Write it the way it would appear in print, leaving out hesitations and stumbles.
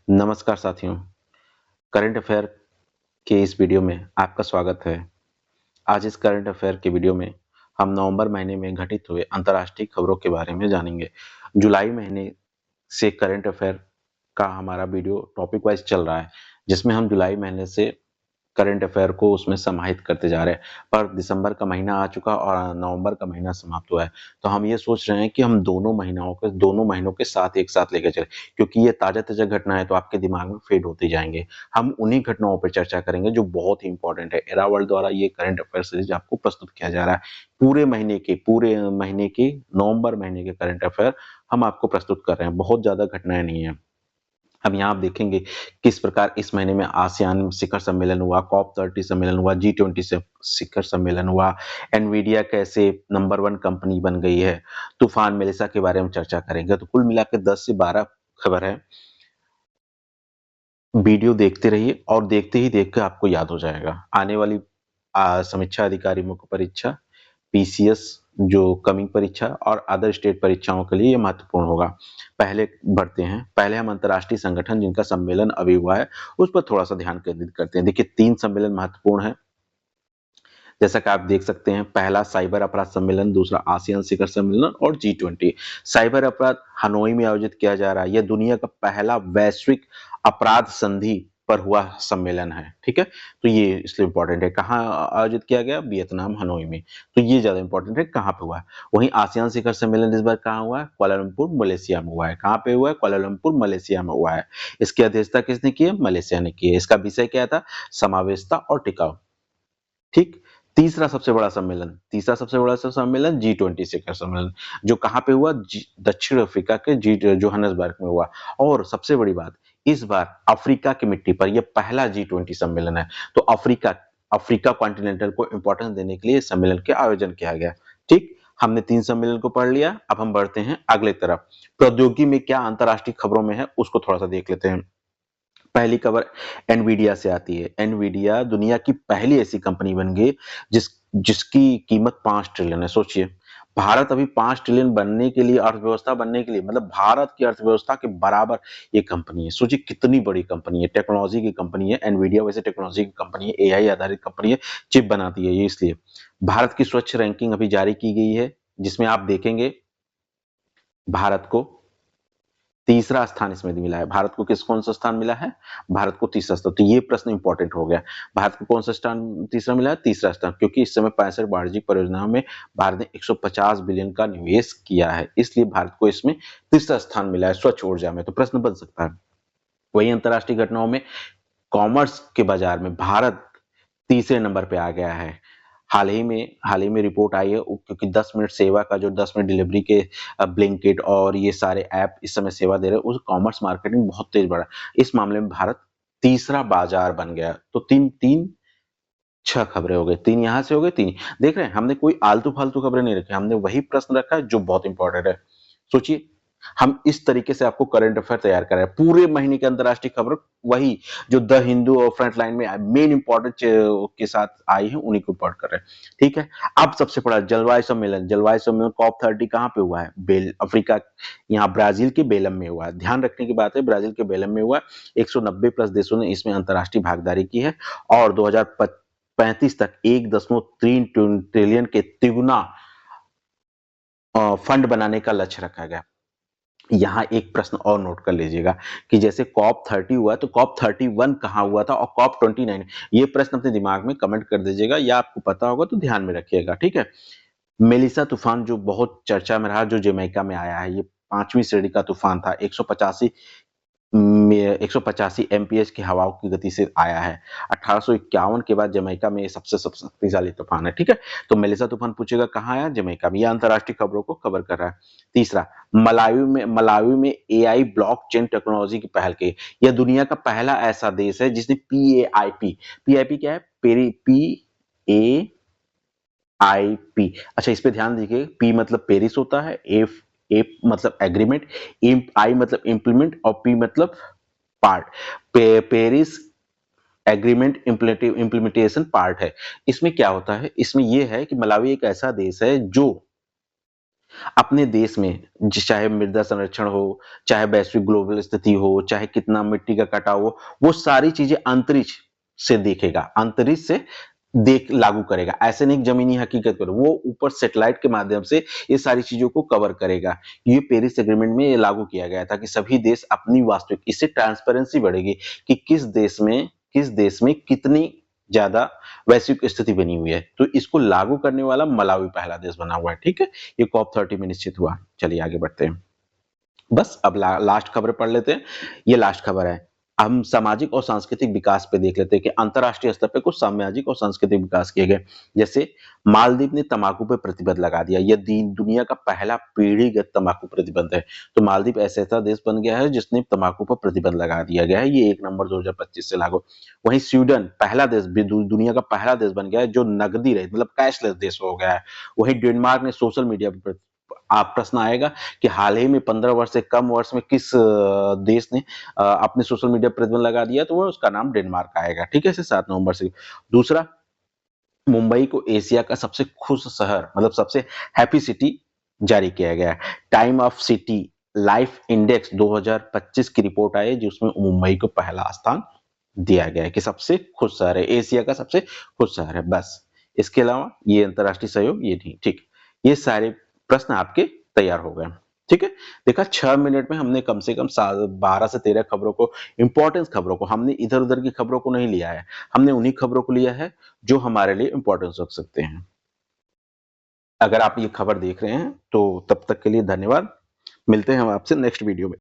नमस्कार साथियों, current affair के इस वीडियो में आपका स्वागत है। आज इस करंट अफेयर के वीडियो में हम नवंबर महीने में घटित हुए अंतर्राष्ट्रीय खबरों के बारे में जानेंगे। जुलाई महीने से करंट अफेयर का हमारा वीडियो टॉपिक वाइज चल रहा है, जिसमें हम जुलाई महीने से करंट अफेयर को उसमें समाहित करते जा रहे हैं। पर दिसंबर का महीना आ चुका और नवंबर का महीना समाप्त हुआ है, तो हम ये सोच रहे हैं कि हम दोनों महीनों के साथ एक साथ लेकर चले, क्योंकि ये ताजा-ताजा घटना है तो आपके दिमाग में फेड होते जाएंगे। हम उन्हीं घटनाओं पर चर्चा करेंगे जो बहुत ही इंपॉर्टेंट है। एरा वर्ल्ड द्वारा ये करंट अफेयर सीरीज आपको प्रस्तुत किया जा रहा है। पूरे महीने के नवंबर महीने के करंट अफेयर हम आपको प्रस्तुत कर रहे हैं। बहुत ज्यादा घटनाएं नहीं है। अब यहाँ आप देखेंगे किस प्रकार इस महीने में आसियान शिखर सम्मेलन हुआ, कॉप 30 सम्मेलन हुआ, G20 से शिखर सम्मेलन हुआ, एनवीडिया कैसे नंबर 1 कंपनी बन गई है, तूफान मेलिसा के बारे में चर्चा करेंगे। तो कुल मिलाकर 10 से 12 खबर है। वीडियो देखते रहिए और देखते ही देख कर आपको याद हो जाएगा। आने वाली समीक्षा अधिकारी मुख्य परीक्षा, पीसीएस जो कमिंग परीक्षा और अदर स्टेट परीक्षाओं के लिए ये महत्वपूर्ण होगा। पहले बढ़ते हैं। पहले हम अंतर्राष्ट्रीय संगठन जिनका सम्मेलन अभी हुआ है, उस पर थोड़ा सा ध्यान केंद्रित करते हैं। देखिए 3 सम्मेलन महत्वपूर्ण है। जैसा कि आप देख सकते हैं, पहला साइबर अपराध सम्मेलन, दूसरा आसियान शिखर सम्मेलन और G20। साइबर अपराध हनोई में आयोजित किया जा रहा है। यह दुनिया का पहला वैश्विक अपराध संधि पर हुआ सम्मेलन है। ठीक है, तो ये इसलिए इंपॉर्टेंट है। कहाँ आयोजित किया गया? वियतनाम, हनोई में। तो ये ज्यादा इंपॉर्टेंट है कहाँ पे हुआ है। वहीं आसियान शिखर सम्मेलन इस बार कहाँ हुआ है? कुआलालंपुर, मलेशिया में हुआ है। कहाँ पे हुआ है? कुआलालंपुर, मलेशिया में हुआ है। इसकी अध्यक्षता किसने की है? मलेशिया ने की है। इसका विषय क्या था? समावेशता और टिकाऊ। ठीक। तीसरा सबसे बड़ा सम्मेलन G20 शिखर सम्मेलन, जो कहाँ पे हुआ? दक्षिण अफ्रीका के जोहान्सबर्ग में हुआ। और सबसे बड़ी बात, इस बार अफ्रीका की मिट्टी पर यह पहला G20 सम्मेलन है। तो अफ्रीका कॉन्टिनेंटल को इंपॉर्टेंस देने के लिए इस सम्मेलन के आयोजन किया गया। ठीक, हमने 3 सम्मेलन को पढ़ लिया। अब हम बढ़ते हैं अगले तरफ। प्रौद्योगिकी में क्या अंतरराष्ट्रीय खबरों में है, उसको थोड़ा सा देख लेते हैं। पहली खबर एनवीडिया से आती है। एनवीडिया दुनिया की पहली ऐसी कंपनी बन गई जिसकी कीमत 5 ट्रिलियन है। सोचिए, भारत अभी 5 ट्रिलियन बनने के लिए, अर्थव्यवस्था बनने के लिए, मतलब भारत की अर्थव्यवस्था के बराबर ये कंपनी है। सोचिए कितनी बड़ी कंपनी है, टेक्नोलॉजी की कंपनी है। एनवीडिया वैसे टेक्नोलॉजी की कंपनी है, एआई आधारित कंपनी है, चिप बनाती है ये। इसलिए भारत की स्वच्छ रैंकिंग अभी जारी की गई है, जिसमें आप देखेंगे भारत को तीसरा स्थान इसमें मिला है। भारत को कौन सा स्थान मिला है? भारत को तीसरा स्थान। तो ये प्रश्न इंपॉर्टेंट हो गया। भारत को कौन सा स्थान तीसरा मिला है? तीसरा स्थान, क्योंकि इस समय 65 वाणिज्यिक परियोजनाओं में भारत ने 150 बिलियन का निवेश किया है, इसलिए भारत को इसमें तीसरा स्थान मिला है स्वच्छ ऊर्जा में। तो प्रश्न बन सकता है। वही अंतरराष्ट्रीय घटनाओं में कॉमर्स के बाजार में भारत तीसरे नंबर पे आ गया है। हाल ही में रिपोर्ट आई है, क्योंकि 10 मिनट सेवा का जो 10 मिनट डिलीवरी के ब्लिंकिट और ये सारे ऐप इस समय सेवा दे रहे हैं, उस कॉमर्स मार्केटिंग बहुत तेज बढ़ा। इस मामले में भारत तीसरा बाजार बन गया। तो तीन तीन 6 खबरें हो गई। 3 यहां से हो गए, 3 देख रहे हैं। हमने कोई आलतू फालतू खबरें नहीं रखी, हमने वही प्रश्न रखा है जो बहुत इंपॉर्टेंट है। सोचिए, हम इस तरीके से आपको करंट अफेयर तैयार कर रहे हैं। पूरे महीने के अंतरराष्ट्रीय खबर वही जो द हिंदू और फ्रंट लाइन में मेन इंपॉर्टेंट के साथ आई है, उन्हीं को पढ़ कर रहे हैं। ठीक है। अब सबसे बड़ा जलवायु सम्मेलन कॉप 30 कहाँ पे हुआ है? अफ्रीका, यहाँ ब्राजील के बेलम में हुआ है। ध्यान रखने की बात है, ब्राजील के बेलम में हुआ। 190 प्लस देशों ने इसमें अंतरराष्ट्रीय भागीदारी की है और 2035 तक 1.3 ट्रिलियन के तिगुना फंड बनाने का लक्ष्य रखा गया। यहाँ एक प्रश्न और नोट कर लीजिएगा कि जैसे कॉप 30 हुआ तो कॉप 31 कहाँ हुआ था और कॉप 29, ये प्रश्न अपने दिमाग में कमेंट कर दीजिएगा, या आपको पता होगा तो ध्यान में रखिएगा। ठीक है। मेलिसा तूफान जो बहुत चर्चा में रहा, जो जमैका में आया है, ये 5वीं श्रेणी का तूफान था। 185 एमपीएच की हवाओं की गति से आया है। 1851 के बाद जमैका में सबसे शक्तिशाली तूफान है। ठीक है। तो मेलिसा तूफान पूछेगा कहाँ आया? जमैका में। यह अंतरराष्ट्रीय खबरों को कवर कर रहा है। तीसरा, मलावी में एआई ब्लॉकचेन टेक्नोलॉजी की पहल की। यह दुनिया का पहला ऐसा देश है जिसने पीआईपी क्या है? PAIP। अच्छा, इस पे ध्यान दीजिए। पी मतलब पेरिस होता है, ए मतलब एग्रीमेंट, आई मतलब इंप्लीमेंट और पी मतलब part. Paris agreement implementation part है। इसमें क्या होता है? इसमें यह है कि मलावी एक ऐसा देश है जो अपने देश में चाहे मृदा संरक्षण हो, चाहे वैश्विक ग्लोबल स्थिति हो, चाहे कितना मिट्टी का कटाव हो, वो सारी चीजें अंतरिक्ष से देखेगा, अंतरिक्ष से देख लागू करेगा। ऐसे नहीं जमीनी हकीकत पर, वो ऊपर सैटेलाइट के माध्यम से ये सारी चीजों को कवर करेगा। ये पेरिस एग्रीमेंट में ये लागू किया गया था कि सभी देश अपनी वास्तविक, इससे ट्रांसपेरेंसी बढ़ेगी कि किस देश में कितनी ज्यादा वैश्विक स्थिति बनी हुई है। तो इसको लागू करने वाला मलावी पहला देश बना हुआ है। ठीक है, ये COP30 में निश्चित हुआ। चलिए आगे बढ़ते हैं। बस अब लास्ट खबर पढ़ लेते हैं। ये लास्ट खबर है। हम सामाजिक और सांस्कृतिक विकास पे देख लेते हैं कि अंतरराष्ट्रीय स्तर पे कुछ सामाजिक और सांस्कृतिक विकास किए गए। जैसे मालदीव ने तंबाकू पे प्रतिबंध लगा दिया। यह दुनिया का पहला पीढ़ीगत तंबाकू प्रतिबंध है। तो मालदीव ऐसा देश बन गया है जिसने तंबाकू पर प्रतिबंध लगा दिया गया है। ये 1 नवंबर 2025 से लागू। वहीं स्वीडन पहला देश, दुनिया का पहला देश बन गया है जो नकदी रहित मतलब कैशलेस देश हो गया है। वहीं डेनमार्क ने सोशल मीडिया पर, आप प्रश्न आएगा कि हाल ही में 15 वर्ष से कम वर्ष में किस देश ने अपने सोशल मीडिया पर प्रतिबंध लगा दिया, तो वो उसका नाम डेनमार्क आएगा। ठीक है, इसे 7 नवंबर से। दूसरा, मुंबई को एशिया का सबसे खुश शहर मतलब सबसे हैप्पी सिटी जारी किया गया है। Time of city life index 2025 की रिपोर्ट आई है जिसमें मुंबई को पहला स्थान दिया गया है कि सबसे खुश शहर है, एशिया का सबसे खुश शहर है। बस इसके अलावा ये अंतरराष्ट्रीय सहयोग ये नहीं। ठीक, ये सारे प्रश्न आपके तैयार हो गए। ठीक है, देखा 6 मिनट में हमने कम से कम 12 से 13 खबरों को, इंपॉर्टेंस खबरों को, हमने इधर उधर की खबरों को नहीं लिया है। हमने उन्हीं खबरों को लिया है जो हमारे लिए इंपॉर्टेंस रख सकते हैं। अगर आप ये खबर देख रहे हैं तो तब तक के लिए धन्यवाद। मिलते हैं हम आपसे नेक्स्ट वीडियो में।